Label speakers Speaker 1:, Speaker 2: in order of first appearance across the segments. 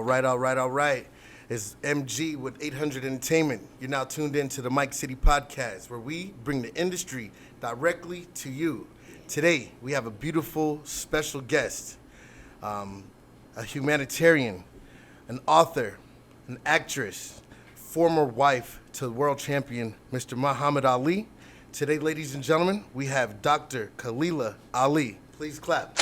Speaker 1: All right, all right, all right. It's MG with 800 Entertainment. You're now tuned in to the Mike City Podcast, where we bring the industry directly to you. Today, we have a beautiful, special guest, a humanitarian, an author, an actress, former wife to world champion Mr. Muhammad Ali. Today, ladies and gentlemen, we have Dr. Khalilah Ali. Please clap.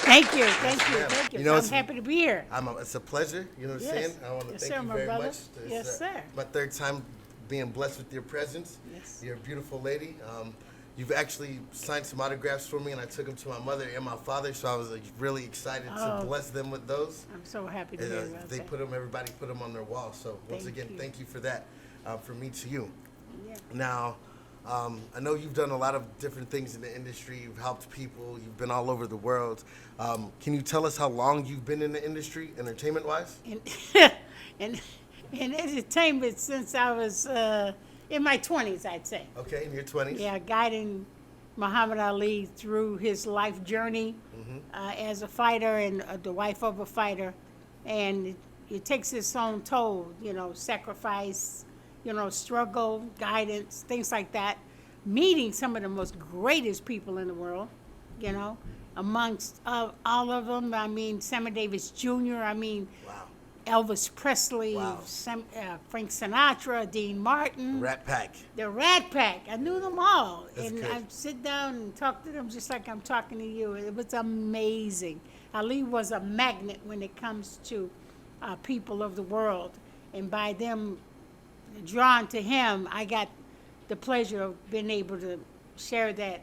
Speaker 2: Thank you, thank you, thank you.
Speaker 1: You know,
Speaker 2: I'm happy to be here.
Speaker 1: It's a pleasure. You know what I'm saying? I want to
Speaker 2: Yes,
Speaker 1: thank
Speaker 2: sir,
Speaker 1: you
Speaker 2: my
Speaker 1: very
Speaker 2: brother.
Speaker 1: much.
Speaker 2: Yes, sir.
Speaker 1: My third time being blessed with your presence.
Speaker 2: Yes.
Speaker 1: You're a beautiful lady. You've actually signed some autographs for me, and I took them to my mother and my father, so I was really excited to bless them with those.
Speaker 2: I'm so happy to hear about
Speaker 1: They
Speaker 2: that.
Speaker 1: everybody put them on their wall. So once
Speaker 2: Thank
Speaker 1: again,
Speaker 2: you.
Speaker 1: thank you for that. From me to you.
Speaker 2: Yeah.
Speaker 1: Now, I know you've done a lot of different things in the industry. You've helped people. You've been all over the world. Can you tell us how long you've been in the industry, entertainment-wise?
Speaker 2: In entertainment since I was in my 20s, I'd say.
Speaker 1: Okay, in your 20s.
Speaker 2: Yeah, guiding Muhammad Ali through his life journey as a fighter and the wife of a fighter. And it takes its own toll, sacrifice, struggle, guidance, things like that. Meeting some of the most greatest people in the world, amongst all of them. I mean, Sammy Davis Jr.,
Speaker 1: Wow.
Speaker 2: Elvis Presley,
Speaker 1: Wow.
Speaker 2: Frank Sinatra, Dean Martin.
Speaker 1: Rat Pack.
Speaker 2: The Rat Pack. I knew them all.
Speaker 1: That's
Speaker 2: and
Speaker 1: good.
Speaker 2: I'd sit down and talk to them just like I'm talking to you. It was amazing. Ali was a magnet when it comes to people of the world. And by them drawn to him, I got the pleasure of being able to share that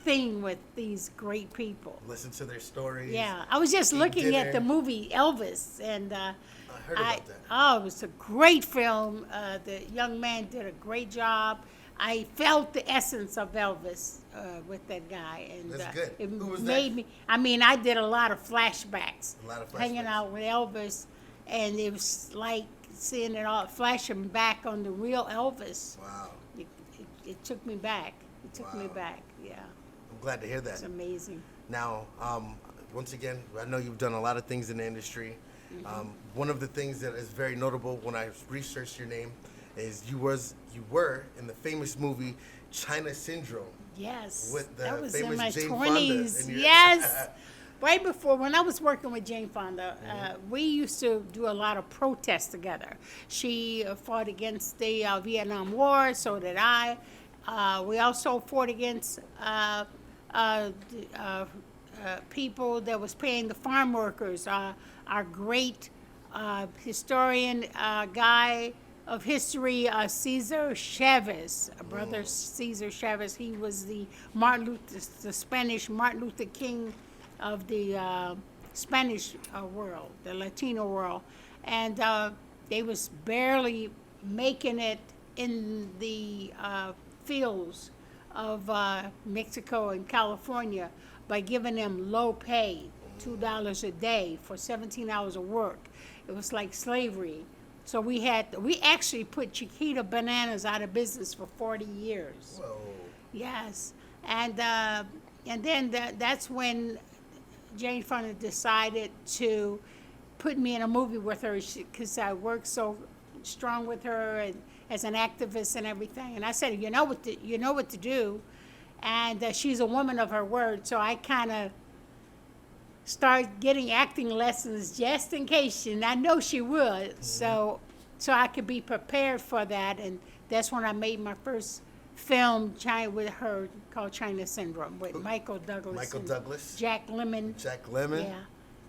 Speaker 2: thing with these great people.
Speaker 1: Listen to their stories.
Speaker 2: Yeah, I was just
Speaker 1: eat
Speaker 2: looking at
Speaker 1: dinner.
Speaker 2: the movie Elvis, and
Speaker 1: I heard about that.
Speaker 2: oh, it was a great film. The young man did a great job. I felt the essence of Elvis with that guy, and
Speaker 1: That's good.
Speaker 2: it
Speaker 1: Who was
Speaker 2: made
Speaker 1: that?
Speaker 2: me. I did a lot of flashbacks.
Speaker 1: A lot of
Speaker 2: Hanging
Speaker 1: flashbacks.
Speaker 2: out with Elvis, and it was like seeing it all flashing back on the real Elvis.
Speaker 1: Wow.
Speaker 2: It took me back. It took me
Speaker 1: Wow.
Speaker 2: back. Yeah,
Speaker 1: I'm glad to hear that.
Speaker 2: it's amazing.
Speaker 1: Now, once again, I know you've done a lot of things in the industry. One of the things that is very notable when I researched your name is you were in the famous movie China Syndrome.
Speaker 2: Yes,
Speaker 1: With the
Speaker 2: that was
Speaker 1: famous
Speaker 2: in my
Speaker 1: Jane Fonda
Speaker 2: 20s.
Speaker 1: in your-
Speaker 2: Yes, right before when I was working with Jane Fonda, we used to do a lot of protests together. She fought against the Vietnam War, so did I. We also fought against people that was paying the farm workers. Our great historian guy of history, Cesar Chavez, brother Cesar Chavez. He was the Spanish Martin Luther King of the Spanish world, the Latino world, and they was barely making it in the fields of Mexico and California by giving them low pay, $2 a day for 17 hours of work. It was like slavery. So we actually put Chiquita Bananas out of business for 40 years.
Speaker 1: Whoa.
Speaker 2: Yes, and then that's when Jane Fonda decided to put me in a movie with her because I worked so strong with her and as an activist and everything. And I said, you know what to do, and she's a woman of her word. So I kind of started getting acting lessons just in case, and I know she would. So I could be prepared for that, and that's when I made my first film with her called China Syndrome with Michael Douglas.
Speaker 1: Michael
Speaker 2: and
Speaker 1: Douglas.
Speaker 2: Jack Lemmon.
Speaker 1: Jack Lemmon.
Speaker 2: Yeah,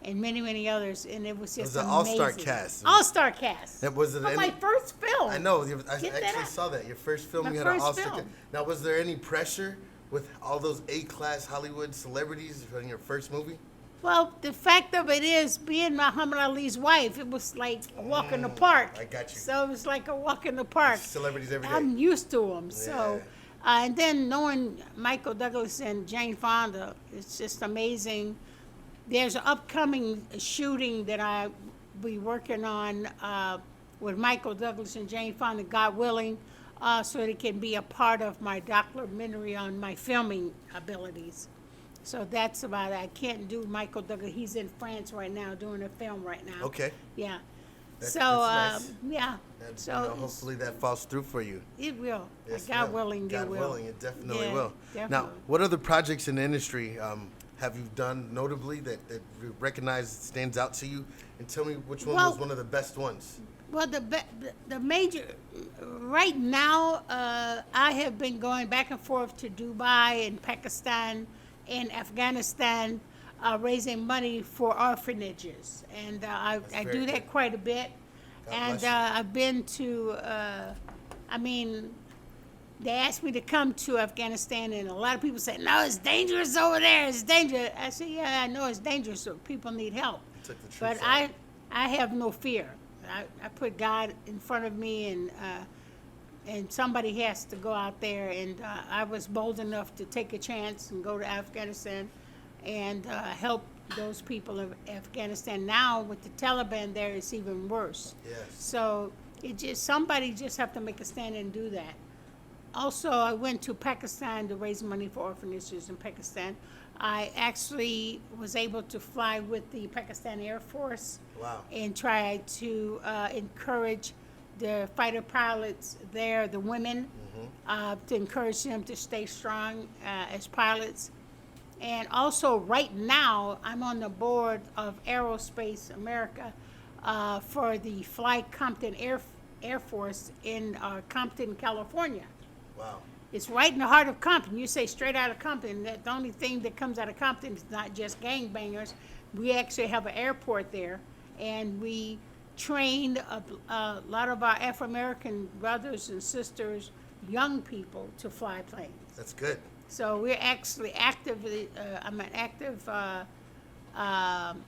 Speaker 2: and many others, and it was just
Speaker 1: It was an
Speaker 2: amazing.
Speaker 1: all-star cast.
Speaker 2: All-star cast.
Speaker 1: Was it
Speaker 2: my first film.
Speaker 1: I know. I
Speaker 2: Get that
Speaker 1: actually
Speaker 2: up.
Speaker 1: saw that. Your first film,
Speaker 2: My
Speaker 1: you had an
Speaker 2: first
Speaker 1: all-star
Speaker 2: film.
Speaker 1: cast. Now, was there any pressure with all those A-class Hollywood celebrities in your first movie?
Speaker 2: Well, the fact of it is, being Muhammad Ali's wife, it was like a walk in the park.
Speaker 1: I got you.
Speaker 2: So it was like a walk in the park.
Speaker 1: Celebrities every day.
Speaker 2: I'm used to them. So, and then knowing Michael Douglas and Jane Fonda, it's just amazing. There's an upcoming shooting that I'll be working on with Michael Douglas and Jane Fonda, God willing, so it can be a part of my documentary on my filming abilities. So that's about it. I can't do Michael Douglas. He's in France right now doing a film right now.
Speaker 1: Okay.
Speaker 2: Yeah.
Speaker 1: That's
Speaker 2: So
Speaker 1: nice.
Speaker 2: yeah.
Speaker 1: And,
Speaker 2: So
Speaker 1: hopefully that falls through for you.
Speaker 2: it will.
Speaker 1: Yes,
Speaker 2: God
Speaker 1: ma'am.
Speaker 2: willing,
Speaker 1: God
Speaker 2: it will.
Speaker 1: willing, it definitely
Speaker 2: Yeah,
Speaker 1: will. Now,
Speaker 2: definitely.
Speaker 1: what other projects in the industry have you done notably that you recognize stands out to you? And tell me which one
Speaker 2: Well-
Speaker 1: was one of the best ones.
Speaker 2: Well, the major right now, I have been going back and forth to Dubai and Pakistan and Afghanistan, raising money for orphanages, and I
Speaker 1: very
Speaker 2: do that
Speaker 1: good.
Speaker 2: quite a bit.
Speaker 1: God
Speaker 2: And
Speaker 1: bless you.
Speaker 2: I've been to, I mean, they asked me to come to Afghanistan, and a lot of people said, "No, it's dangerous over there. It's dangerous." I said, "Yeah, I know it's dangerous. So people need help."
Speaker 1: You took the truth
Speaker 2: But
Speaker 1: out.
Speaker 2: I have no fear. I put God in front of me, and somebody has to go out there. And I was bold enough to take a chance and go to Afghanistan and help those people of Afghanistan. Now with the Taliban there, it's even worse.
Speaker 1: Yes.
Speaker 2: So somebody just have to make a stand and do that. Also, I went to Pakistan to raise money for orphanages in Pakistan. I actually was able to fly with the Pakistan Air Force
Speaker 1: Wow.
Speaker 2: and try to encourage the fighter pilots there, the women, to encourage them to stay strong as pilots. And also, right now, I'm on the board of Aerospace America for the Fly Compton Air Force in Compton, California.
Speaker 1: Wow.
Speaker 2: It's right in the heart of Compton. You say straight out of Compton. The only thing that comes out of Compton is not just gangbangers. We actually have an airport there, and we trained a lot of our Afro-American brothers and sisters, young people, to fly planes.
Speaker 1: That's good.
Speaker 2: So we're actually actively, I'm an active on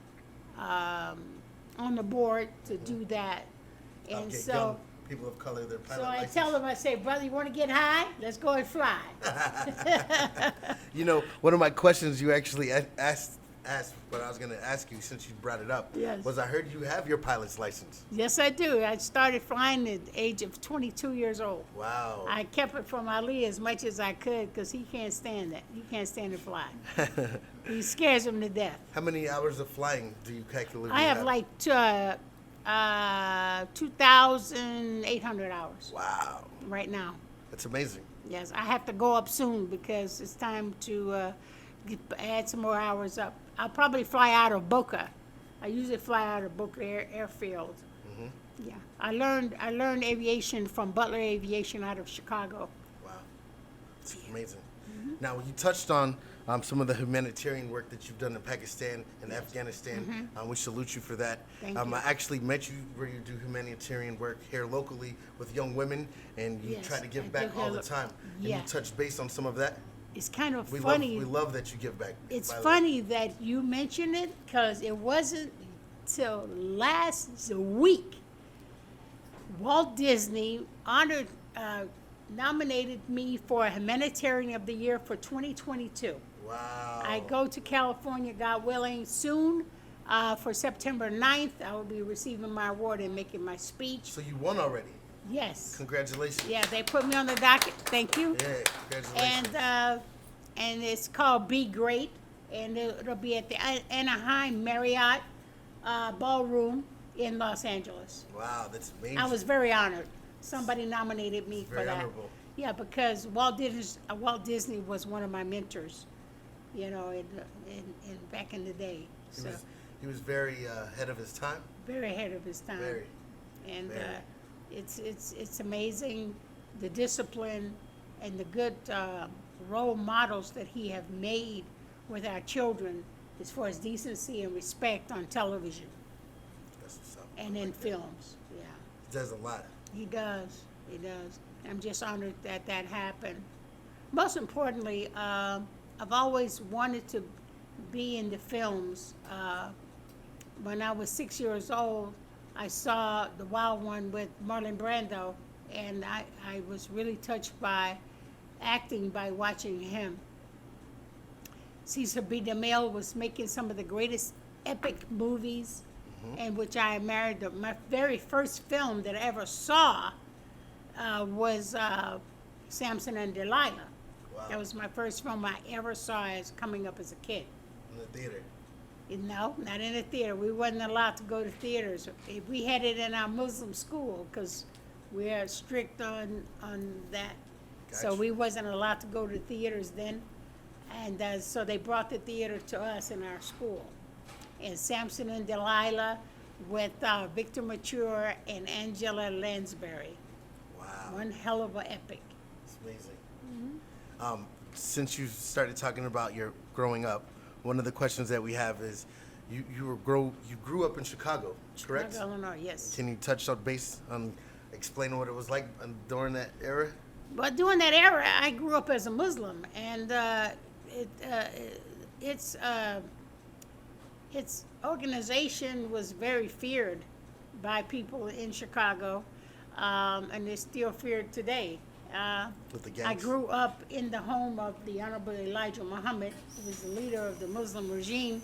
Speaker 2: the board to do that.
Speaker 1: I'll
Speaker 2: And
Speaker 1: get
Speaker 2: so,
Speaker 1: young people of color their pilot
Speaker 2: so I
Speaker 1: license.
Speaker 2: tell them, I say, brother, you want to get high? Let's go and fly.
Speaker 1: You know, one of my questions you actually asked what I was going to ask you since you brought it up
Speaker 2: Yes.
Speaker 1: was I heard you have your pilot's license.
Speaker 2: Yes, I do. I started flying at the age of 22 years old.
Speaker 1: Wow.
Speaker 2: I kept it from Ali as much as I could because he can't stand that. He can't stand to fly. He scares him to death.
Speaker 1: How many hours of flying do you calculate?
Speaker 2: I have like 2,800 hours
Speaker 1: Wow.
Speaker 2: right now.
Speaker 1: That's amazing.
Speaker 2: Yes, I have to go up soon because it's time to add some more hours up. I'll probably fly out of Boca. I usually fly out of Boca Airfield. Yeah, I learned aviation from Butler Aviation out of Chicago.
Speaker 1: Wow. It's amazing. Now, you touched on some of the humanitarian work that you've done in Pakistan and Afghanistan. We salute you for that.
Speaker 2: Thank you.
Speaker 1: I actually met you where you do humanitarian work here locally with young women, and you
Speaker 2: Yes,
Speaker 1: try to
Speaker 2: I
Speaker 1: give
Speaker 2: do
Speaker 1: back all
Speaker 2: here
Speaker 1: the
Speaker 2: lo-
Speaker 1: time.
Speaker 2: Yeah.
Speaker 1: And you touched base on some of that.
Speaker 2: It's kind of
Speaker 1: We
Speaker 2: funny.
Speaker 1: love that you give back.
Speaker 2: It's
Speaker 1: by the way.
Speaker 2: funny that you mention it because it wasn't till last week Walt Disney nominated me for a Humanitarian of the Year for 2022.
Speaker 1: Wow.
Speaker 2: I go to California, God willing, soon. For September 9th, I will be receiving my award and making my speech.
Speaker 1: So you won already.
Speaker 2: Yes.
Speaker 1: Congratulations.
Speaker 2: Yeah, they put me on the docket. Thank you.
Speaker 1: Yeah, congratulations.
Speaker 2: And it's called Be Great, and it'll be at the Anaheim Marriott Ballroom in Los Angeles.
Speaker 1: Wow, that's amazing.
Speaker 2: I was very honored. Somebody nominated me for
Speaker 1: Very
Speaker 2: that.
Speaker 1: honorable.
Speaker 2: Yeah, because Walt Disney was one of my mentors, you know, in back in the day. So
Speaker 1: He was very ahead of his time.
Speaker 2: very ahead of his time.
Speaker 1: Very.
Speaker 2: And
Speaker 1: very.
Speaker 2: it's amazing the discipline and the good role models that he have made with our children as far as decency and respect on television
Speaker 1: That's what's up.
Speaker 2: and in films. Yeah,
Speaker 1: He does a lot.
Speaker 2: he does. He does. I'm just honored that that happened. Most importantly, I've always wanted to be in the films. When I was 6 years old, I saw The Wild One with Marlon Brando, and I was really touched by acting by watching him. Cesar B. DeMille was making some of the greatest epic movies, in which I admired. My very first film that I ever saw was Samson and Delilah.
Speaker 1: Wow.
Speaker 2: That was my first film I ever saw as coming up as a kid.
Speaker 1: In the theater.
Speaker 2: No, not in a theater. We wasn't allowed to go to theaters. We had it in our Muslim school because we are strict on that. So
Speaker 1: Gotcha.
Speaker 2: we wasn't allowed to go to theaters then. And so they brought the theater to us in our school. And Samson and Delilah with Victor Mature and Angela Lansbury.
Speaker 1: Wow.
Speaker 2: One hell of an epic.
Speaker 1: It's amazing. Since you started talking about your growing up, one of the questions that we have is, you grew up in Chicago, correct?
Speaker 2: Chicago, Illinois, yes.
Speaker 1: Can you touch on base on explaining what it was like during that era?
Speaker 2: But during that era, I grew up as a Muslim, and its organization was very feared by people in Chicago, and it's still feared today.
Speaker 1: With the gangs?
Speaker 2: I grew up in the home of the Honorable Elijah Muhammad, who was the leader of the Muslim regime,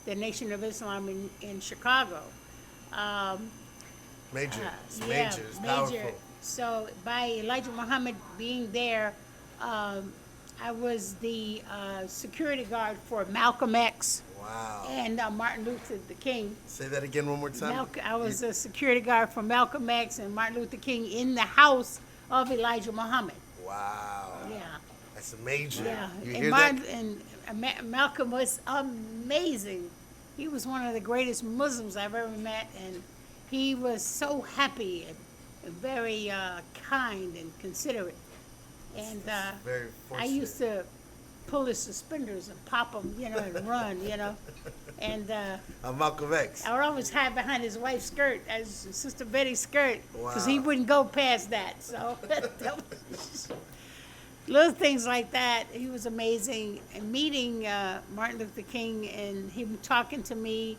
Speaker 2: the Nation of Islam in Chicago.
Speaker 1: Major. It's
Speaker 2: Yeah,
Speaker 1: major. It's powerful.
Speaker 2: So by Elijah Muhammad being there, I was the security guard for Malcom X
Speaker 1: Wow.
Speaker 2: and Martin Luther King.
Speaker 1: Say that again one more time.
Speaker 2: I was a security guard for Malcolm X and Martin Luther King in the house of Elijah Muhammad.
Speaker 1: Wow.
Speaker 2: Yeah.
Speaker 1: That's major.
Speaker 2: Yeah,
Speaker 1: You
Speaker 2: and
Speaker 1: hear
Speaker 2: Martin
Speaker 1: that?
Speaker 2: and Malcolm was amazing. He was one of the greatest Muslims I've ever met, and he was so happy and very kind and considerate. And
Speaker 1: Very
Speaker 2: I
Speaker 1: fortunate.
Speaker 2: used to pull his suspenders and pop them, and run, And
Speaker 1: Malcolm X.
Speaker 2: I would always hide behind his wife's skirt, as Sister Betty's skirt, because he
Speaker 1: Wow.
Speaker 2: wouldn't go past that. So that was little things like that. He was amazing. And meeting Martin Luther King and him talking to me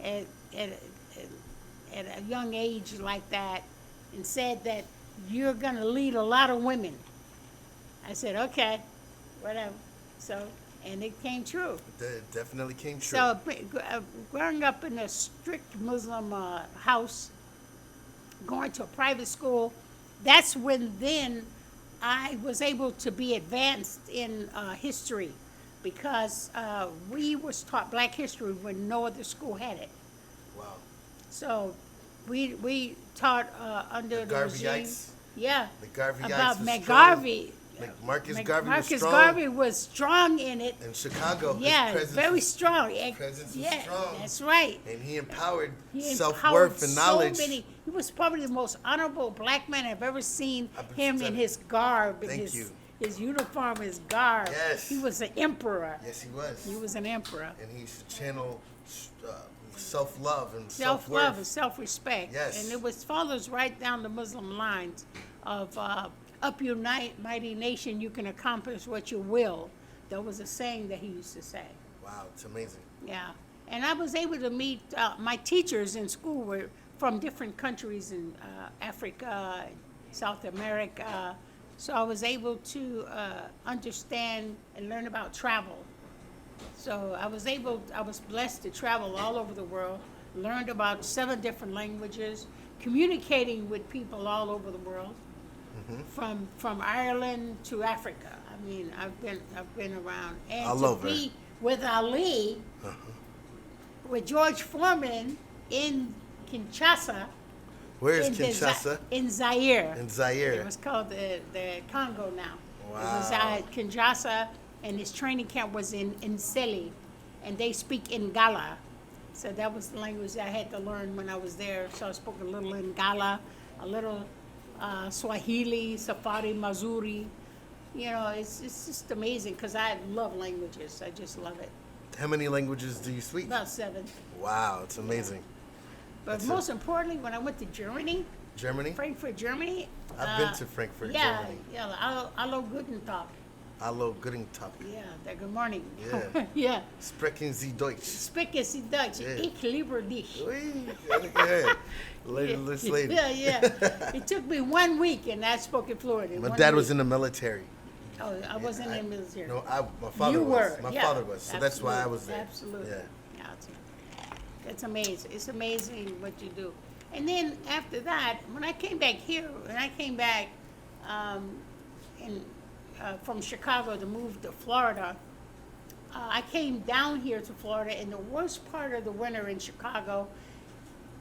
Speaker 2: at a young age like that, and said that you're going to lead a lot of women. I said, okay, whatever. So, and it came true.
Speaker 1: That definitely came true.
Speaker 2: So, growing up in a strict Muslim house, going to a private school, that's when then I was able to be advanced in history, because we was taught Black history when no other school had it.
Speaker 1: Wow.
Speaker 2: So we taught under the regime.
Speaker 1: Garveyites?
Speaker 2: Yeah.
Speaker 1: The Garveyites
Speaker 2: about
Speaker 1: was
Speaker 2: McGarvey.
Speaker 1: Marcus Garvey was
Speaker 2: Marcus
Speaker 1: strong.
Speaker 2: Garvey was strong in it.
Speaker 1: In Chicago,
Speaker 2: Yeah,
Speaker 1: his presence
Speaker 2: very
Speaker 1: was-
Speaker 2: strong.
Speaker 1: his presence was
Speaker 2: Yeah,
Speaker 1: strong.
Speaker 2: that's right.
Speaker 1: And he empowered
Speaker 2: He
Speaker 1: self-worth
Speaker 2: empowered
Speaker 1: and knowledge.
Speaker 2: So many. He was probably the most honorable Black man I've ever seen.
Speaker 1: I bet
Speaker 2: Him
Speaker 1: you
Speaker 2: in
Speaker 1: that-
Speaker 2: his garb, and
Speaker 1: Thank you.
Speaker 2: his uniform, his garb.
Speaker 1: Yes.
Speaker 2: He was an emperor.
Speaker 1: Yes, he was.
Speaker 2: He was an emperor.
Speaker 1: And he used to channel self-love and
Speaker 2: Self-love and
Speaker 1: self-worth.
Speaker 2: self-respect.
Speaker 1: Yes.
Speaker 2: And it was follows right down the Muslim lines of up unite, mighty nation, you can accomplish what you will. That was a saying that he used to say.
Speaker 1: Wow, it's amazing.
Speaker 2: Yeah. And I was able to meet my teachers in school were from different countries in Africa, South America. So I was able to understand and learn about travel. So I was blessed to travel all over the world, learned about 7 different languages, communicating with people all over the world, from Ireland to Africa. I mean, I've been around. And
Speaker 1: All
Speaker 2: to
Speaker 1: over.
Speaker 2: be with Ali, with George Foreman in Kinshasa.
Speaker 1: Where is
Speaker 2: in
Speaker 1: Kinshasa?
Speaker 2: In Zaire.
Speaker 1: In
Speaker 2: It
Speaker 1: Zaire.
Speaker 2: was called the Congo now. It was
Speaker 1: Wow.
Speaker 2: Kinshasa, and his training camp was in Nsele, and they speak Ngala. So that was the language I had to learn when I was there. So I spoke a little Ngala, a little Swahili, Safari, Mazuri. It's just amazing because I love languages. I just love it.
Speaker 1: How many languages do you speak?
Speaker 2: About 7.
Speaker 1: Wow, it's amazing.
Speaker 2: But
Speaker 1: That's
Speaker 2: most importantly, when I went to Germany,
Speaker 1: Germany?
Speaker 2: Frankfurt, Germany.
Speaker 1: I've been to Frankfurt,
Speaker 2: yeah,
Speaker 1: Germany.
Speaker 2: Yeah, hallo, guten Tag.
Speaker 1: Hallo, guten Tag.
Speaker 2: Yeah, good morning.
Speaker 1: Yeah.
Speaker 2: Yeah.
Speaker 1: Sprechen Sie Deutsch?
Speaker 2: Sprechen Sie Deutsch?
Speaker 1: Yeah.
Speaker 2: Ich liebe dich.
Speaker 1: Ui, look ahead. This lady.
Speaker 2: Yeah. It took me 1 week, and I spoke it fluent. in
Speaker 1: My
Speaker 2: 1
Speaker 1: dad
Speaker 2: week.
Speaker 1: was in the military.
Speaker 2: Oh, I wasn't in the military.
Speaker 1: No, my father
Speaker 2: You
Speaker 1: was.
Speaker 2: were.
Speaker 1: My
Speaker 2: yeah,
Speaker 1: father was. So that's why I was there.
Speaker 2: Absolutely.
Speaker 1: Yeah.
Speaker 2: It's amazing. It's amazing what you do. And then after that, when I came back here, in from Chicago to move to Florida, I came down here to Florida in the worst part of the winter in Chicago,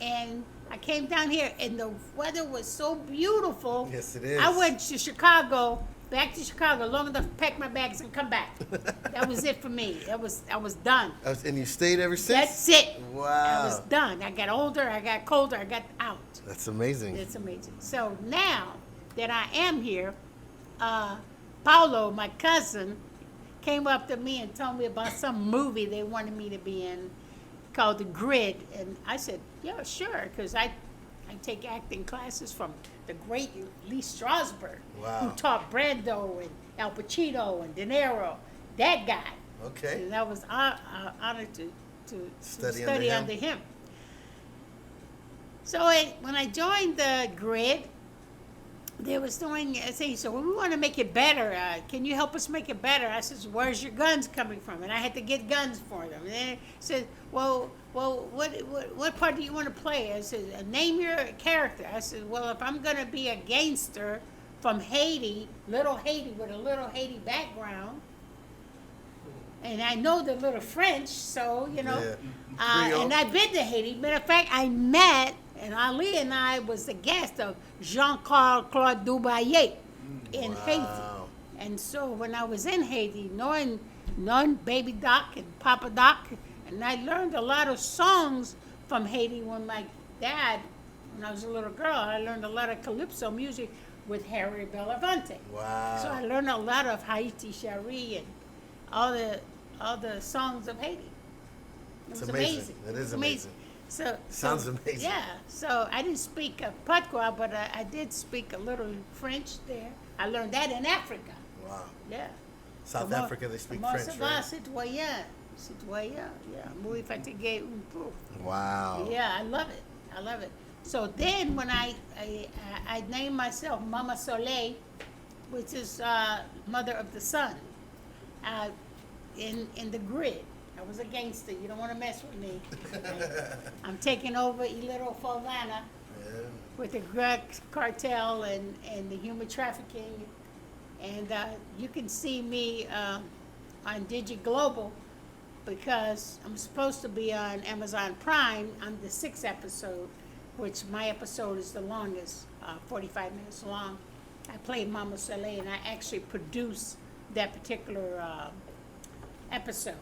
Speaker 2: and I came down here and the weather was so beautiful.
Speaker 1: Yes, it is.
Speaker 2: I went to Chicago, back to Chicago, long enough to pack my bags and come back. That was it for me. I was done.
Speaker 1: And you stayed ever since?
Speaker 2: That's it.
Speaker 1: Wow.
Speaker 2: I was done. I got older, I got colder, I got out.
Speaker 1: That's amazing.
Speaker 2: It's amazing. So now that I am here, Paulo, my cousin, came up to me and told me about some movie they wanted me to be in called The Grid. And I said, yeah, sure, because I take acting classes from the great Lee Strasberg, who taught Brando and Al Pacino and De Niro, that guy.
Speaker 1: Okay.
Speaker 2: And I was honored to study under him. So when I joined The Grid, they was doing a thing. So we want to make it better. Can you help us make it better? I said, where's your guns coming from? And I had to get guns for them. And they said, well, what part do you want to play? I said, name your character. I said, well, if I'm going to be a gangster from Haiti, little Haiti with a little Haiti background, and I know the little French, so, you know, and I've been to Haiti. Matter of fact, I met, and Ali and I was the guest of Jean-Claude Dubaye in Haiti. And so when I was in Haiti, knowing Baby Doc and Papa Doc, and I learned a lot of songs from Haiti when my dad, when I was a little girl, I learned a lot of calypso music with Harry Belafonte.
Speaker 1: Wow.
Speaker 2: So I learned a lot of Haiti Cherie and all the songs of Haiti. It was amazing.
Speaker 1: It is amazing.
Speaker 2: Sounds
Speaker 1: amazing.
Speaker 2: Yeah. So I didn't speak Patois, but I did speak a little French there. I learned that in Africa.
Speaker 1: Wow.
Speaker 2: Yeah.
Speaker 1: South Africa, they speak French, right?
Speaker 2: Citoyen. Yeah. Muy fatigué un peu.
Speaker 1: Wow.
Speaker 2: Yeah, I love it. So then when I named myself Mama Soleil, which is Mother of the Sun, in The Grid. I was a gangster. You don't want to mess with me. I'm taking over Ilero Fulana with the drug cartel and the human trafficking. And you can see me on DigiGlobal because I'm supposed to be on Amazon Prime. I'm the 6th episode, which my episode is the longest, 45 minutes long. I played Mama Soleil, and I actually produced that particular episode.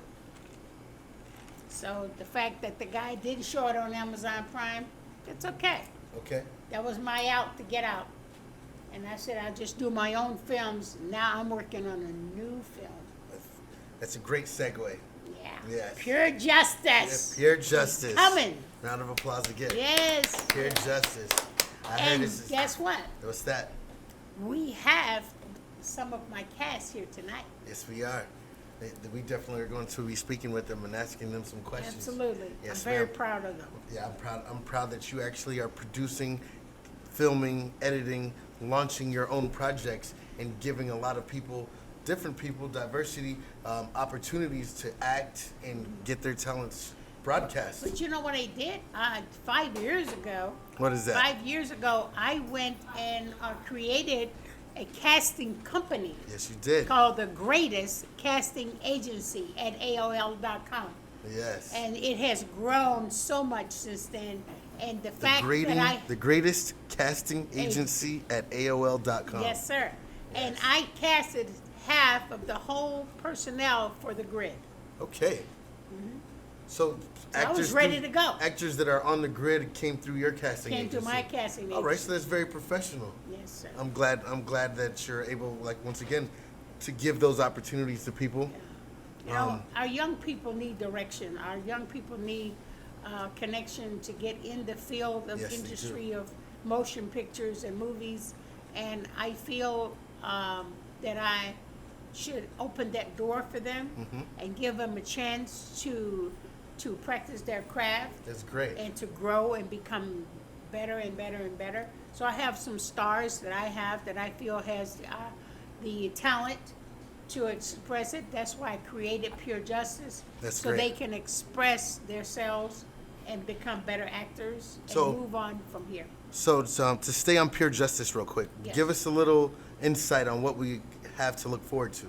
Speaker 2: So the fact that the guy didn't show it on Amazon Prime, it's okay.
Speaker 1: Okay.
Speaker 2: That was my out to get out. And I said I'll just do my own films. Now I'm working on a new film.
Speaker 1: That's a great segue.
Speaker 2: Yeah.
Speaker 1: Yes.
Speaker 2: Pure Justice.
Speaker 1: Yeah, Pure Justice.
Speaker 2: It's coming.
Speaker 1: Round of applause again.
Speaker 2: Yes.
Speaker 1: Pure Justice.
Speaker 2: And guess what?
Speaker 1: What's that?
Speaker 2: We have some of my cast here tonight.
Speaker 1: Yes, we are. We definitely are going to be speaking with them and asking them some questions.
Speaker 2: Absolutely.
Speaker 1: Yes,
Speaker 2: I'm very
Speaker 1: ma'am.
Speaker 2: proud of them.
Speaker 1: Yeah, I'm proud that you actually are producing, filming, editing, launching your own projects, and giving a lot of people, different people, diversity, opportunities to act and get their talents broadcast.
Speaker 2: But you know what I did? 5 years ago.
Speaker 1: What is that?
Speaker 2: 5 years ago, I went and created a casting company.
Speaker 1: Yes, you did.
Speaker 2: Called The Greatest Casting Agency at AOL.com.
Speaker 1: Yes.
Speaker 2: And it has grown so much since then. And the fact that
Speaker 1: the greatest casting agency at AOL.com.
Speaker 2: Yes, sir.
Speaker 1: Yes.
Speaker 2: And I casted half of the whole personnel for The Grid.
Speaker 1: Okay.
Speaker 2: Mm-hmm.
Speaker 1: So
Speaker 2: I was ready to go.
Speaker 1: Actors that are on The Grid came through your casting agency.
Speaker 2: Came through my casting agency.
Speaker 1: All right, so that's very professional.
Speaker 2: Yes, sir.
Speaker 1: I'm glad that you're able, like, once again, to give those opportunities to people.
Speaker 2: You know, our young people need direction. Our young people need connection to get in the field of industry of motion pictures and movies. And I feel that I should open that door for them and give them a chance to practice their craft.
Speaker 1: That's great.
Speaker 2: And to grow and become better and better and better. So I have some stars that I feel has the talent to express it. That's why I created Pure Justice.
Speaker 1: That's
Speaker 2: so
Speaker 1: great.
Speaker 2: They can express themselves and become better actors and move on from here.
Speaker 1: So to stay on Pure Justice real quick,
Speaker 2: Yes.
Speaker 1: give us a little insight on what we have to look forward to?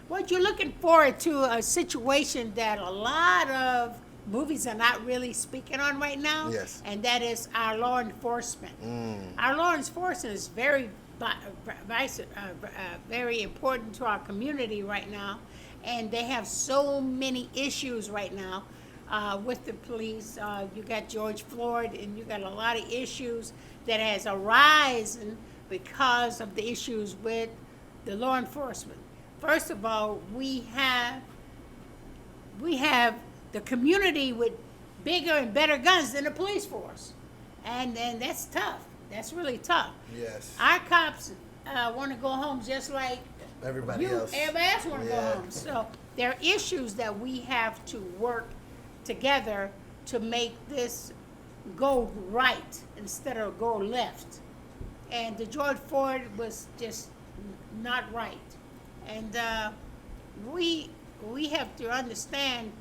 Speaker 2: What you're looking forward to a situation that a lot of movies are not really speaking on right now.
Speaker 1: Yes.
Speaker 2: And that is our law enforcement. Our law enforcement is very very important to our community right now, and they have so many issues right now with the police. You got George Floyd, and you got a lot of issues that has arisen because of the issues with the law enforcement. First of all, we have the community with bigger and better guns than the police force, and that's tough. That's really tough.
Speaker 1: Yes.
Speaker 2: Our cops want to go home just like
Speaker 1: Everybody else.
Speaker 2: Everybody else want to go home. So there are issues that we have to work together to make this go right instead of go left. And the George Floyd was just not right. And we have to understand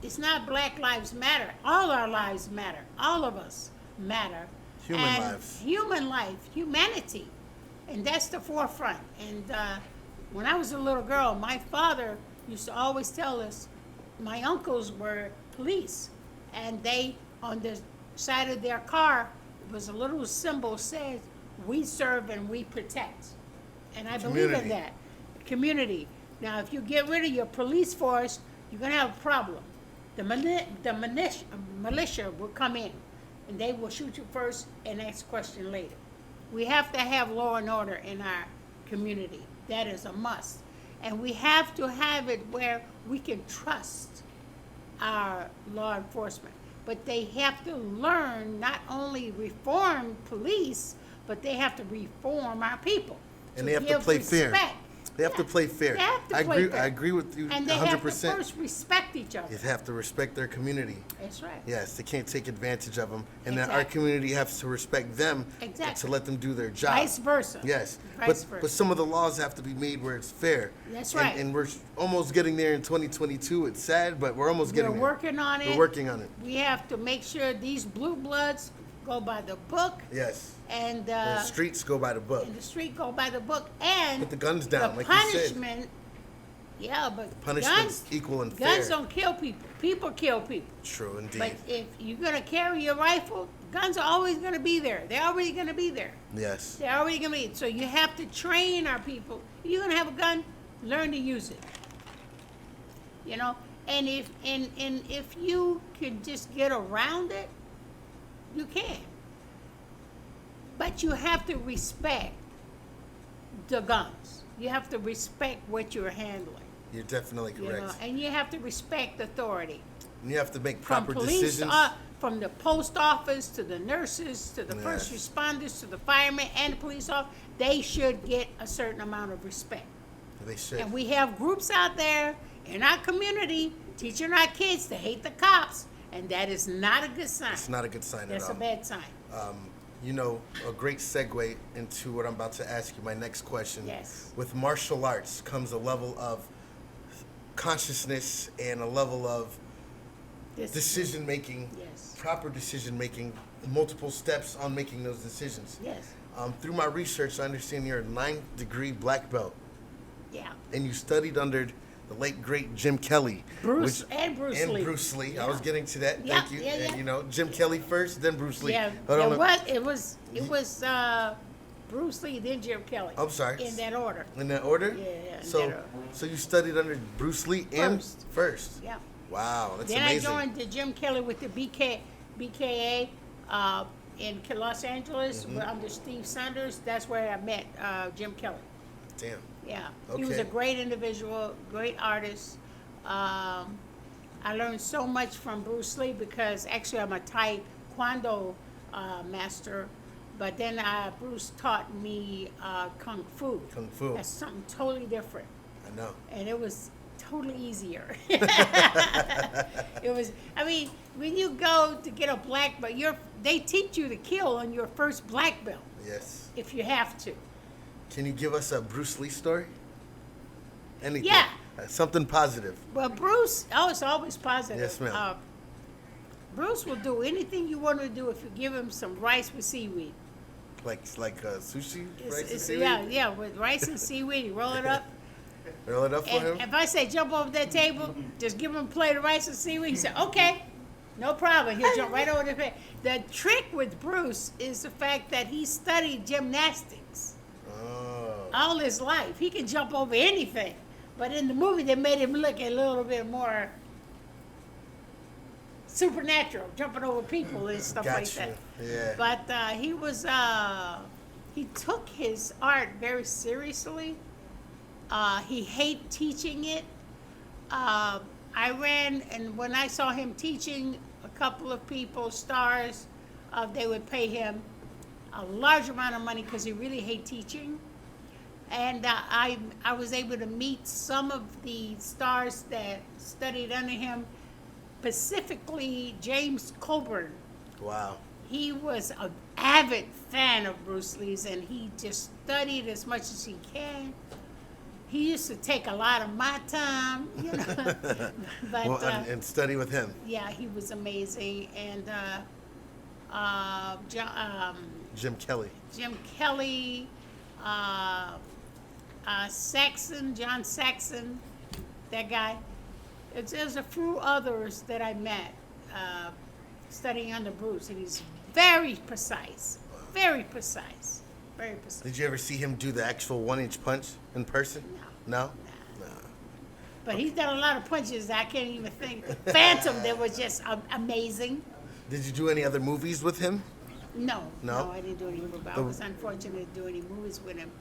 Speaker 2: it's not Black Lives Matter. All our lives matter. All of us matter. Human life, humanity. And that's the forefront. And when I was a little girl, my father used to always tell us, my uncles were police. And they, on the side of their car, was a little symbol said, we serve and we protect. And I believe in that. Community. Now, if you get rid of your police force, you're going to have a problem. The militia will come in, and they will shoot you first and ask question later. We have to have law and order in our community. That is a must. And we have to have it where we can trust our law enforcement. But they have to learn not only reform police, but they have to reform our people.
Speaker 1: And they have to play fair. They have to play fair.
Speaker 2: They have to play fair.
Speaker 1: I agree with you 100%.
Speaker 2: And they have to first respect each other.
Speaker 1: They have to respect their community.
Speaker 2: That's right.
Speaker 1: Yes, they can't take advantage of them. And then
Speaker 2: Exactly.
Speaker 1: our community has to respect them to let them do their job.
Speaker 2: Vice versa.
Speaker 1: Yes.
Speaker 2: Vice versa.
Speaker 1: But some of the laws have to be made where it's fair.
Speaker 2: That's right.
Speaker 1: And we're almost getting there in 2022. It's sad, but we're almost getting there.
Speaker 2: We're working on it.
Speaker 1: We're working on it.
Speaker 2: We have to make sure these blue bloods go by the book.
Speaker 1: Yes.
Speaker 2: And
Speaker 1: the streets go by the book.
Speaker 2: And the street go by the book. And
Speaker 1: put the guns down,
Speaker 2: the
Speaker 1: like
Speaker 2: punishment,
Speaker 1: you said.
Speaker 2: Yeah, but
Speaker 1: punishment's equal and fair.
Speaker 2: Guns don't kill people. People kill people.
Speaker 1: True, indeed.
Speaker 2: But if you're going to carry a rifle, guns are always going to be there. They're already going to be there.
Speaker 1: Yes.
Speaker 2: They're already going to be. So you have to train our people. If you're going to have a gun, learn to use it. You know? And if you could just get around it, you can. But you have to respect the guns. You have to respect what you're handling.
Speaker 1: You're definitely correct.
Speaker 2: You know? And you have to respect authority.
Speaker 1: And you have to make proper
Speaker 2: police,
Speaker 1: decisions.
Speaker 2: From the post office to the nurses to the first responders to the firemen and the police officers, they should get a certain amount of respect.
Speaker 1: They should.
Speaker 2: And we have groups out there in our community teaching our kids to hate the cops, and that is not a good sign.
Speaker 1: It's not a good sign at all.
Speaker 2: That's a bad sign.
Speaker 1: You know, a great segue into what I'm about to ask you, my next question.
Speaker 2: Yes.
Speaker 1: With martial arts comes a level of consciousness and a level of decision making,
Speaker 2: yes.
Speaker 1: Proper decision making, multiple steps on making those decisions.
Speaker 2: Yes.
Speaker 1: Through my research, I understand you're a 9th degree black belt.
Speaker 2: Yeah.
Speaker 1: And you studied under the late great Jim Kelly.
Speaker 2: Bruce Lee.
Speaker 1: And Bruce Lee. Yeah. I was getting to that.
Speaker 2: Yeah,
Speaker 1: Thank you.
Speaker 2: yeah,
Speaker 1: And you know, Jim Kelly first, then Bruce Lee.
Speaker 2: Yeah. It was Bruce Lee, then Jim Kelly.
Speaker 1: I'm sorry.
Speaker 2: In that order.
Speaker 1: In that order?
Speaker 2: Yeah.
Speaker 1: So you studied under Bruce Lee first.
Speaker 2: Yeah.
Speaker 1: Wow, that's
Speaker 2: then
Speaker 1: amazing.
Speaker 2: Then I joined the Jim Kelly with the BKA in Los Angeles under Steve Saunders. That's where I met Jim Kelly.
Speaker 1: Damn.
Speaker 2: Yeah.
Speaker 1: Okay.
Speaker 2: He was a great individual, great artist. I learned so much from Bruce Lee because actually I'm a Taekwondo master, but then Bruce taught me Kung Fu.
Speaker 1: Kung Fu.
Speaker 2: That's something totally different.
Speaker 1: I know.
Speaker 2: And it was totally easier. It was, I mean, when you go to get a black belt, they teach you to kill on your first black belt.
Speaker 1: Yes.
Speaker 2: If you have to.
Speaker 1: Can you give us a Bruce Lee story? Anything?
Speaker 2: Yeah.
Speaker 1: Something positive.
Speaker 2: Well, Bruce, it's always positive.
Speaker 1: Yes, ma'am.
Speaker 2: Bruce will do anything you want to do if you give him some rice with seaweed.
Speaker 1: Like sushi, rice and
Speaker 2: It's,
Speaker 1: seaweed?
Speaker 2: yeah, with rice and seaweed. You roll it up.
Speaker 1: Roll it up for him?
Speaker 2: And if I say jump over that table, just give him a plate of rice and seaweed. He said, okay, no problem. He'll jump right over the plate. The trick with Bruce is the fact that he studied gymnastics all his life. He can jump over anything. But in the movie, they made him look a little bit more supernatural, jumping over people and stuff like that.
Speaker 1: Yeah.
Speaker 2: But he took his art very seriously. He hated teaching it. I ran, and when I saw him teaching a couple of people, stars, they would pay him a large amount of money because he really hated teaching. And I was able to meet some of the stars that studied under him, specifically James Coburn.
Speaker 1: Wow.
Speaker 2: He was an avid fan of Bruce Lee's, and he just studied as much as he can. He used to take a lot of my time, you know. But,
Speaker 1: well, and study with him.
Speaker 2: Yeah, he was amazing. And
Speaker 1: Jim Kelly.
Speaker 2: Jim Kelly, Saxon, John Saxon, that guy. There's a few others that I met studying under Bruce, and he's very precise, very precise, very precise.
Speaker 1: Did you ever see him do the actual 1-inch punch in person? No? No?
Speaker 2: But he's done a lot of punches I can't even think. Phantom, that was just amazing.
Speaker 1: Did you do any other movies with him?
Speaker 2: No,
Speaker 1: No?
Speaker 2: I didn't do any movies. I was unfortunate to do any movies with him.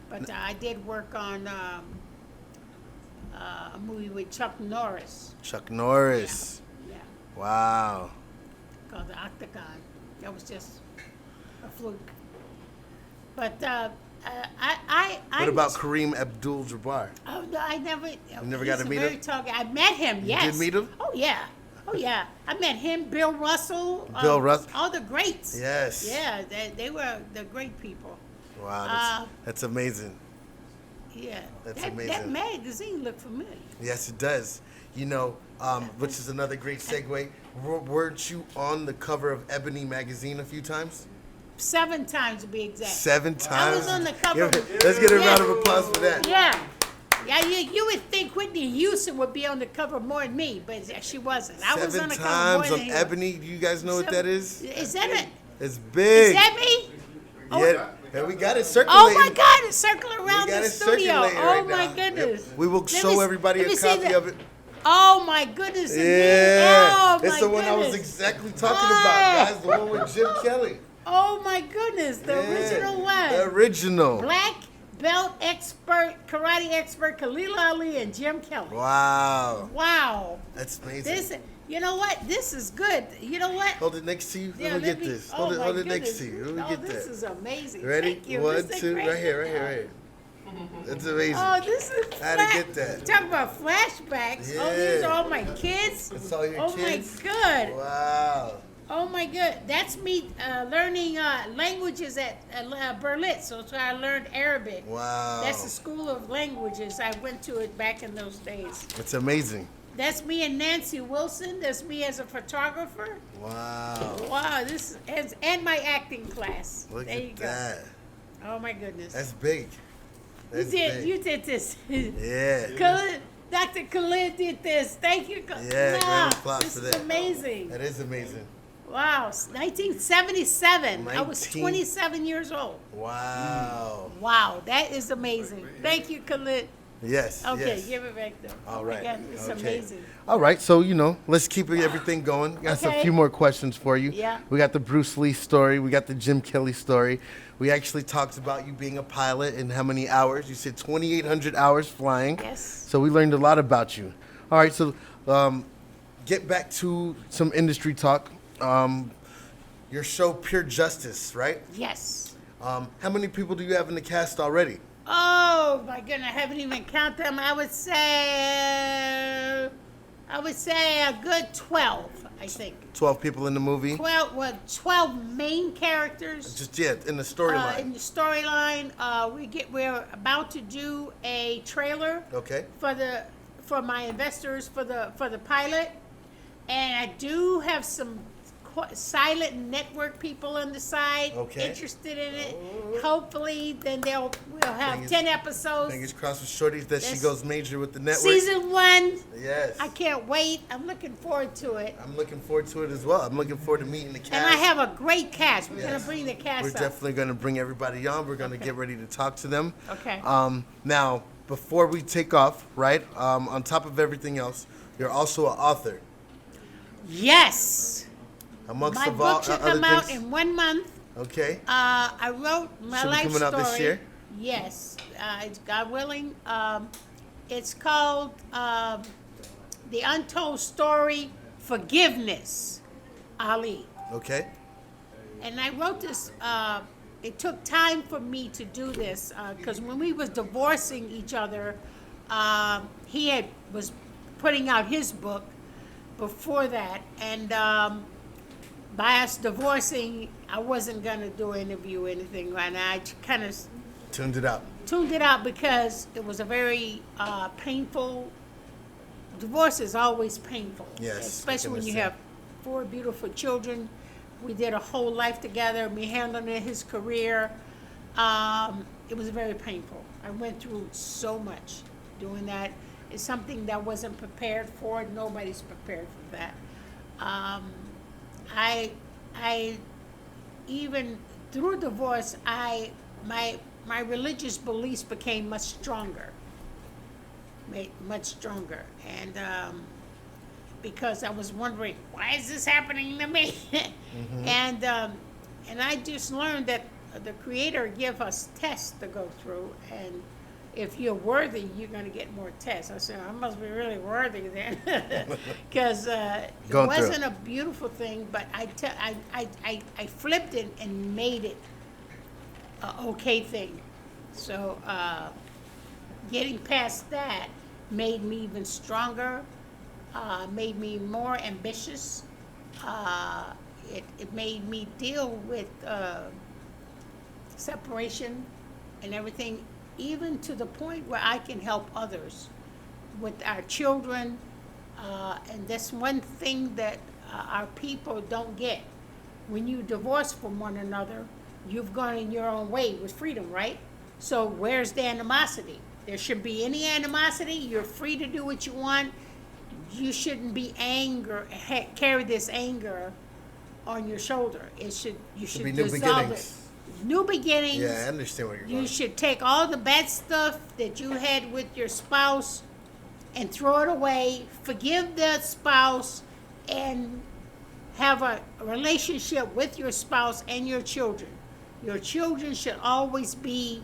Speaker 2: But I did work on a movie with Chuck Norris.
Speaker 1: Chuck Norris.
Speaker 2: Yeah,
Speaker 1: Wow.
Speaker 2: called The Octagon. That was just a fluke. But
Speaker 1: What about Kareem Abdul-Jabbar?
Speaker 2: Oh, no, I never.
Speaker 1: never got to meet him?
Speaker 2: I met him. Yes.
Speaker 1: You did meet him?
Speaker 2: Oh yeah. Oh yeah. I met him. Bill Russell.
Speaker 1: Bill Russell.
Speaker 2: All the greats.
Speaker 1: Yes.
Speaker 2: Yeah, they were the great people.
Speaker 1: Wow, that's amazing.
Speaker 2: Yeah.
Speaker 1: That's
Speaker 2: That
Speaker 1: amazing.
Speaker 2: magazine looked familiar.
Speaker 1: Yes, it does. You know, which is another great segue. Weren't you on the cover of Ebony magazine a few times?
Speaker 2: 7 times to be exact.
Speaker 1: 7 times?
Speaker 2: I was on the cover.
Speaker 1: Let's get a round of applause for that.
Speaker 2: Yeah. Yeah, you would think Whitney Houston would be on the cover more than me, but she wasn't. I was on the cover more
Speaker 1: 7 times
Speaker 2: than
Speaker 1: on
Speaker 2: he
Speaker 1: Ebony. Do you guys know what that is?
Speaker 2: Is that it?
Speaker 1: It's big.
Speaker 2: Is that me?
Speaker 1: Yeah, and we got it
Speaker 2: Oh
Speaker 1: circulating.
Speaker 2: my God! It's circling around
Speaker 1: We got
Speaker 2: the
Speaker 1: it
Speaker 2: studio.
Speaker 1: circulating
Speaker 2: Oh
Speaker 1: right
Speaker 2: my
Speaker 1: now.
Speaker 2: goodness!
Speaker 1: Yep. We will show everybody a copy of it.
Speaker 2: Oh my goodness!
Speaker 1: Yeah,
Speaker 2: Oh my
Speaker 1: it's the one I was
Speaker 2: goodness.
Speaker 1: exactly talking about, guys. The one with Jim Kelly.
Speaker 2: Oh my goodness! The original one.
Speaker 1: The original.
Speaker 2: Black belt expert, karate expert, Khalilah Ali and Jim Kelly.
Speaker 1: Wow.
Speaker 2: Wow.
Speaker 1: That's amazing.
Speaker 2: This, you know what? This is good. You know what?
Speaker 1: Hold it next to you.
Speaker 2: Yeah,
Speaker 1: Let me get this.
Speaker 2: oh
Speaker 1: Hold
Speaker 2: my
Speaker 1: it next
Speaker 2: goodness.
Speaker 1: to you. Let me
Speaker 2: Oh,
Speaker 1: get
Speaker 2: this
Speaker 1: that.
Speaker 2: is amazing.
Speaker 1: Ready?
Speaker 2: Thank you.
Speaker 1: 1,
Speaker 2: This is
Speaker 1: 2.
Speaker 2: great.
Speaker 1: Right here. That's amazing.
Speaker 2: Oh, this is.
Speaker 1: I had to get that.
Speaker 2: Talk about flashbacks. Oh, these
Speaker 1: Yeah.
Speaker 2: are all my kids.
Speaker 1: It's all your
Speaker 2: oh
Speaker 1: kids?
Speaker 2: my God.
Speaker 1: Wow.
Speaker 2: Oh my God. That's me learning languages at Berlitz. So I learned Arabic.
Speaker 1: Wow.
Speaker 2: That's the school of languages. I went to it back in those days.
Speaker 1: It's amazing.
Speaker 2: That's me and Nancy Wilson. That's me as a photographer.
Speaker 1: Wow.
Speaker 2: Wow. This is, and my acting class.
Speaker 1: Look
Speaker 2: there you
Speaker 1: at
Speaker 2: go.
Speaker 1: that.
Speaker 2: Oh my goodness.
Speaker 1: That's big. That's big.
Speaker 2: You did this.
Speaker 1: Yeah.
Speaker 2: Dr. Khalilah did this. Thank you.
Speaker 1: Yeah, grand applause
Speaker 2: this
Speaker 1: for
Speaker 2: is
Speaker 1: that.
Speaker 2: amazing.
Speaker 1: That is amazing.
Speaker 2: Wow, 1977. I was
Speaker 1: 19
Speaker 2: 27 years old.
Speaker 1: Wow.
Speaker 2: Wow, that is amazing. Thank you, Khalid.
Speaker 1: Yes.
Speaker 2: Okay,
Speaker 1: yes.
Speaker 2: give it back though.
Speaker 1: All
Speaker 2: Oh
Speaker 1: right.
Speaker 2: my God, it's
Speaker 1: Okay.
Speaker 2: amazing.
Speaker 1: All right, so let's keep everything going. Got a
Speaker 2: Okay.
Speaker 1: few more questions for you.
Speaker 2: Yeah.
Speaker 1: We got the Bruce Lee story. We got the Jim Kelly story. We actually talked about you being a pilot and how many hours. You said 2,800 hours flying.
Speaker 2: Yes.
Speaker 1: So we learned a lot about you. All right, so get back to some industry talk. Your show, Pure Justice, right?
Speaker 2: Yes.
Speaker 1: How many people do you have in the cast already?
Speaker 2: Oh my goodness, I haven't even counted them. I would say a good 12, I think.
Speaker 1: 12 people in the movie?
Speaker 2: 12 main characters.
Speaker 1: Just, in the storyline.
Speaker 2: In the storyline, we're about to do a trailer
Speaker 1: Okay.
Speaker 2: for my investors for the pilot, and I do have some silent network people on the side interested in it. Hopefully, then we'll have 10 episodes.
Speaker 1: Fingers crossed with Shorty that she goes major with the network.
Speaker 2: Season 1.
Speaker 1: Yes.
Speaker 2: I can't wait. I'm looking forward to it.
Speaker 1: I'm looking forward to it as well. I'm looking forward to meeting the cast.
Speaker 2: And I have a great cast. We're going to bring the cast
Speaker 1: We're definitely going to bring everybody on. We're going to get ready to talk to them.
Speaker 2: Okay.
Speaker 1: Now, before we take off, right, on top of everything else, you're also an author.
Speaker 2: Yes.
Speaker 1: Amongst
Speaker 2: my book should come out in 1 month.
Speaker 1: Okay.
Speaker 2: I wrote my life
Speaker 1: coming
Speaker 2: story.
Speaker 1: out this year?
Speaker 2: Yes. It's God willing. It's called The Untold Story, Forgiveness, Ali.
Speaker 1: Okay.
Speaker 2: And I wrote this, it took time for me to do this, because when we was divorcing each other, he was putting out his book before that, and by us divorcing, I wasn't going to do an interview or anything, and I kind of
Speaker 1: tuned it out.
Speaker 2: Tuned it out because it was a very painful, divorce is always painful.
Speaker 1: Yes.
Speaker 2: Especially when you have 4 beautiful children. We did a whole life together, me handling his career. It was very painful. I went through so much doing that. It's something that I wasn't prepared for. Nobody's prepared for that. I even through divorce, my religious beliefs became much stronger. Much stronger. And because I was wondering, why is this happening to me? And I just learned that the Creator give us tests to go through, and if you're worthy, you're going to get more tests. I said, I must be really worthy then, because it wasn't a beautiful thing, but I flipped it and made it an okay thing. So getting past that made me even stronger, made me more ambitious. It made me deal with separation and everything, even to the point where I can help others with our children. And that's one thing that our people don't get. When you divorce from one another, you've gone in your own way with freedom, right? So where's the animosity? There shouldn't be any animosity. You're free to do what you want. You shouldn't be carry this anger on your shoulder. You should
Speaker 1: be new beginnings.
Speaker 2: New beginnings.
Speaker 1: Yeah, I understand where you're going.
Speaker 2: You should take all the bad stuff that you had with your spouse and throw it away. Forgive the spouse and have a relationship with your spouse and your children. Your children should always be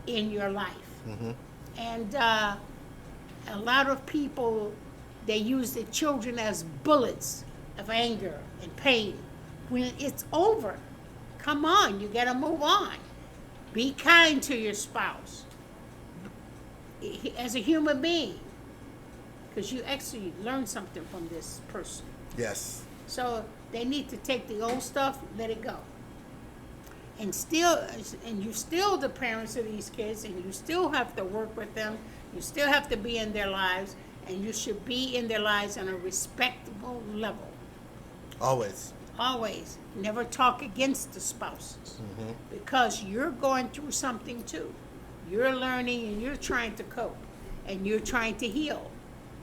Speaker 2: in your life. And a lot of people, they use their children as bullets of anger and pain. When it's over, come on, you got to move on. Be kind to your spouse as a human being, because you actually learn something from this person.
Speaker 1: Yes.
Speaker 2: So they need to take the old stuff, let it go. And you're still the parents of these kids, and you still have to work with them. You still have to be in their lives, and you should be in their lives on a respectable level.
Speaker 1: Always.
Speaker 2: Always. Never talk against the spouses, because you're going through something too. You're learning and you're trying to cope and you're trying to heal.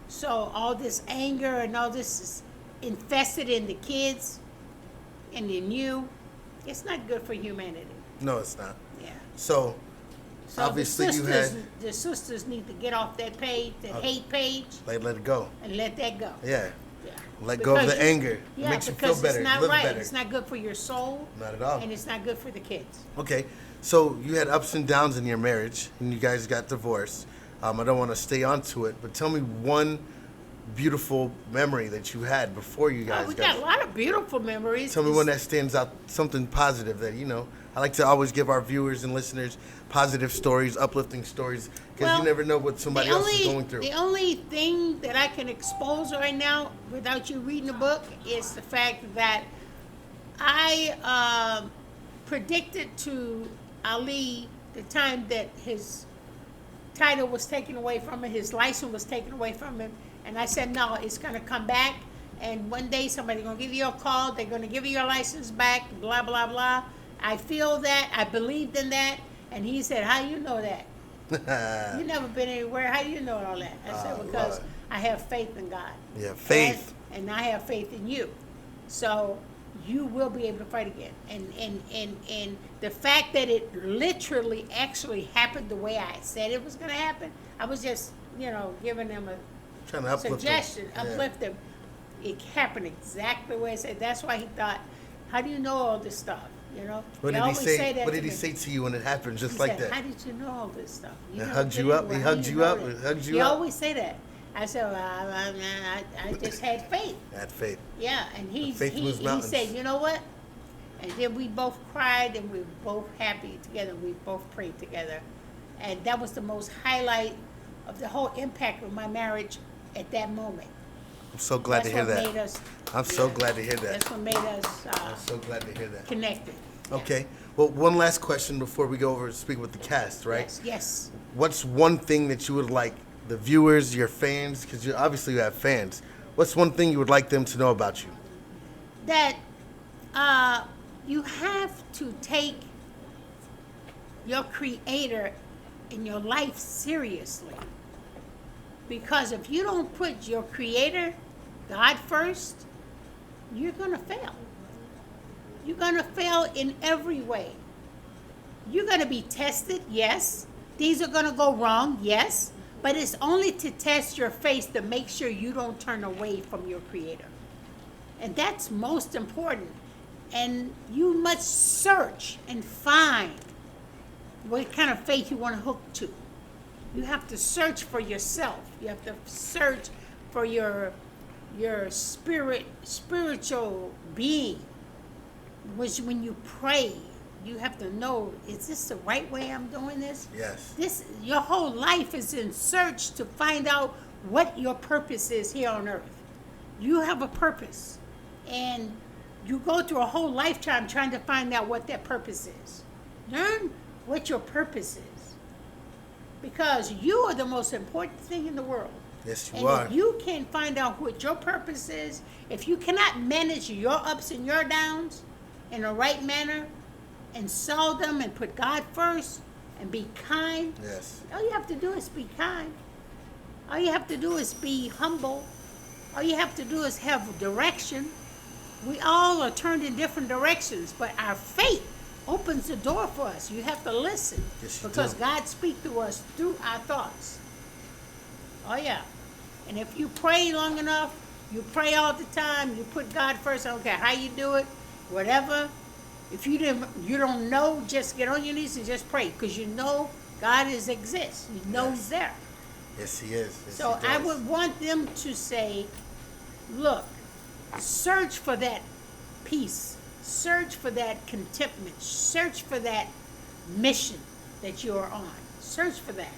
Speaker 2: So all this anger and all this is infested in the kids and in you. It's not good for humanity.
Speaker 1: No, it's not.
Speaker 2: Yeah.
Speaker 1: So obviously
Speaker 2: the sisters need to get off that page, that hate page.
Speaker 1: Let it go.
Speaker 2: And let that go.
Speaker 1: Yeah.
Speaker 2: Yeah.
Speaker 1: Let go of the anger. It makes you feel better.
Speaker 2: It's not
Speaker 1: live
Speaker 2: right.
Speaker 1: better.
Speaker 2: It's not good for your soul.
Speaker 1: Not at all.
Speaker 2: And it's not good for the kids.
Speaker 1: Okay. So you had ups and downs in your marriage, and you guys got divorced. I don't want to stay onto it, but tell me one beautiful memory that you had before you guys
Speaker 2: got a lot of beautiful memories.
Speaker 1: Tell me one that stands out, something positive that, I like to always give our viewers and listeners positive stories, uplifting stories, because you never know what somebody else is going through.
Speaker 2: The only thing that I can expose right now without you reading the book is the fact that I predicted to Ali the time that his title was taken away from him, his license was taken away from him, and I said, no, it's going to come back, and one day somebody's going to give you a call. They're going to give you your license back, blah, blah, blah. I feel that. I believed in that. And he said, how do you know that? You never been anywhere. How do you know all that? I said, because
Speaker 1: Lord.
Speaker 2: I have faith in God.
Speaker 1: Yeah, faith.
Speaker 2: And I have faith in you. So you will be able to fight again. And the fact that it literally actually happened the way I said it was going to happen, I was just, giving them a
Speaker 1: Trying to uplift
Speaker 2: suggestion,
Speaker 1: them. Yeah.
Speaker 2: uplift them. It happened exactly the way I said. That's why he thought, how do you know all this stuff?
Speaker 1: What
Speaker 2: They
Speaker 1: did he
Speaker 2: always
Speaker 1: say?
Speaker 2: that
Speaker 1: What
Speaker 2: to
Speaker 1: did he
Speaker 2: me.
Speaker 1: say to you when it happened, just
Speaker 2: He
Speaker 1: like
Speaker 2: said,
Speaker 1: that?
Speaker 2: how did you know all this stuff?
Speaker 1: He
Speaker 2: never
Speaker 1: hugged
Speaker 2: been
Speaker 1: you up.
Speaker 2: anywhere.
Speaker 1: He
Speaker 2: How
Speaker 1: hugged
Speaker 2: do
Speaker 1: you
Speaker 2: know
Speaker 1: up.
Speaker 2: that?
Speaker 1: He hugged you
Speaker 2: He
Speaker 1: up.
Speaker 2: always say that. I said, well, I just had faith.
Speaker 1: Had faith.
Speaker 2: Yeah, and he
Speaker 1: faith moves
Speaker 2: he
Speaker 1: mountains.
Speaker 2: said, you know what? And then we both cried and we were both happy together. We both prayed together. And that was the most highlight of the whole impact of my marriage at that moment.
Speaker 1: I'm so glad to hear
Speaker 2: That's what
Speaker 1: that.
Speaker 2: made us,
Speaker 1: I'm so glad to hear that.
Speaker 2: that's what made us
Speaker 1: I'm so glad to hear that.
Speaker 2: connected. Yeah.
Speaker 1: Okay. Well, one last question before we go over and speak with the cast, right?
Speaker 2: Yes, yes.
Speaker 1: What's one thing that you would like the viewers, your fans, because you obviously you have fans. What's one thing you would like them to know about you?
Speaker 2: That you have to take your creator in your life seriously. Because if you don't put your creator, God first, you're going to fail. You're going to fail in every way. You're going to be tested, yes. Things are going to go wrong, yes. But it's only to test your faith to make sure you don't turn away from your creator. And that's most important. And you must search and find what kind of faith you want to hook to. You have to search for yourself. You have to search for your spiritual being. Which when you pray, you have to know, is this the right way I'm doing this?
Speaker 1: Yes.
Speaker 2: Your whole life is in search to find out what your purpose is here on earth. You have a purpose. And you go through a whole lifetime trying to find out what that purpose is. Learn what your purpose is. Because you are the most important thing in the world.
Speaker 1: Yes, you
Speaker 2: and
Speaker 1: are.
Speaker 2: if you can find out what your purpose is, if you cannot manage your ups and your downs in the right manner and solve them and put God first and be kind,
Speaker 1: Yes.
Speaker 2: all you have to do is be kind. All you have to do is be humble. All you have to do is have direction. We all are turned in different directions, but our faith opens the door for us. You have to listen.
Speaker 1: Yes, you
Speaker 2: because
Speaker 1: do.
Speaker 2: God speaks to us through our thoughts. Oh, yeah. And if you pray long enough, you pray all the time, you put God first, I don't care how you do it, whatever. If you don't know, just get on your knees and just pray, because you know God exists. You know He's there.
Speaker 1: Yes, He is. Yes,
Speaker 2: So
Speaker 1: He
Speaker 2: I
Speaker 1: does.
Speaker 2: would want them to say, look, search for that peace. Search for that contentment. Search for that mission that you're on. Search for that.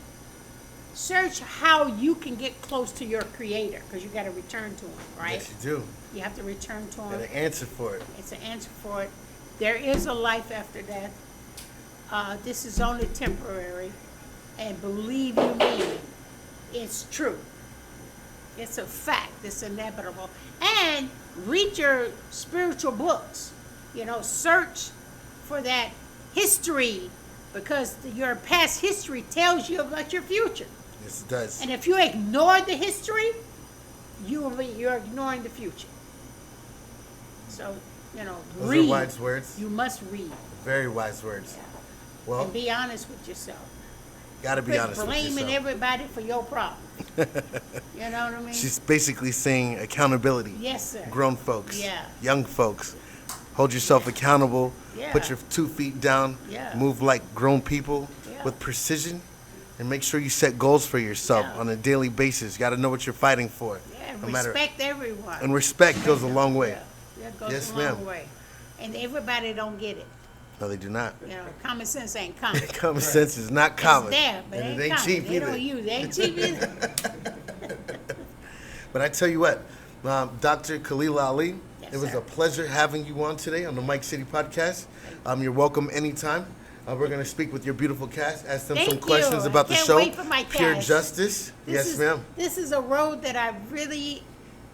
Speaker 2: Search how you can get close to your creator, because you got to return to him, right?
Speaker 1: Yes, you do.
Speaker 2: You have to return to him.
Speaker 1: Got an answer for it.
Speaker 2: It's an answer for it. There is a life after death. This is only temporary. And believe you me, it's true. It's a fact. It's inevitable. And read your spiritual books. Search for that history, because your past history tells you about your future.
Speaker 1: Yes, it does.
Speaker 2: And if you ignore the history, you're ignoring the future. So,
Speaker 1: Those
Speaker 2: read.
Speaker 1: are wise words.
Speaker 2: You must read.
Speaker 1: Very wise words.
Speaker 2: Yeah.
Speaker 1: Well,
Speaker 2: And be honest with yourself.
Speaker 1: got to be
Speaker 2: Quit
Speaker 1: honest with
Speaker 2: blaming
Speaker 1: yourself.
Speaker 2: everybody for your problem. You know what I mean?
Speaker 1: She's basically saying accountability.
Speaker 2: Yes, sir.
Speaker 1: Grown folks.
Speaker 2: Yeah.
Speaker 1: Young folks. Hold yourself accountable.
Speaker 2: Yeah.
Speaker 1: Put your 2 feet down.
Speaker 2: Yeah.
Speaker 1: Move like grown people
Speaker 2: Yeah.
Speaker 1: with precision. And make sure you set goals for yourself
Speaker 2: Yeah.
Speaker 1: on a daily basis. You got to know what you're fighting for.
Speaker 2: Yeah,
Speaker 1: no matter.
Speaker 2: respect everyone.
Speaker 1: And respect goes a long way.
Speaker 2: Yeah, that goes
Speaker 1: Yes,
Speaker 2: a long
Speaker 1: ma'am.
Speaker 2: way. And everybody don't get it.
Speaker 1: No, they do not.
Speaker 2: Common sense ain't common.
Speaker 1: Common sense is not common.
Speaker 2: It's there, but
Speaker 1: and
Speaker 2: it ain't common.
Speaker 1: cheap
Speaker 2: They
Speaker 1: either.
Speaker 2: don't use it. They ain't cheap either.
Speaker 1: But I tell you what, Dr. Khalilah Ali,
Speaker 2: Yes,
Speaker 1: it was
Speaker 2: sir.
Speaker 1: a pleasure having you on today on the Mike City Podcast. You're welcome anytime. We're going to speak with your beautiful cast, ask them
Speaker 2: Thank
Speaker 1: some questions
Speaker 2: you.
Speaker 1: about the
Speaker 2: Can't
Speaker 1: show.
Speaker 2: wait for my
Speaker 1: Pure
Speaker 2: cast.
Speaker 1: Justice. Yes, ma'am.
Speaker 2: This is a road that I really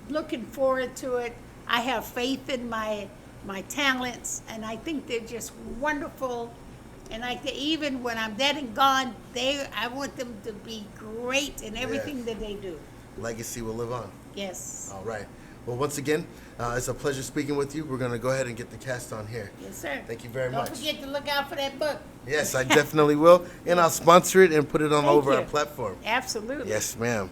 Speaker 2: looking forward to it. I have faith in my talents, and I think they're just wonderful. And even when I'm dead and gone, I want them to be great in everything that they do.
Speaker 1: Legacy will live on.
Speaker 2: Yes.
Speaker 1: All right. Well, once again, it's a pleasure speaking with you. We're going to go ahead and get the cast on here.
Speaker 2: Yes, sir.
Speaker 1: Thank you very much.
Speaker 2: Don't forget to look out for that book.
Speaker 1: Yes, I definitely will. And I'll sponsor it and put it on
Speaker 2: Thank
Speaker 1: over
Speaker 2: you.
Speaker 1: our platform.
Speaker 2: Absolutely.
Speaker 1: Yes, ma'am.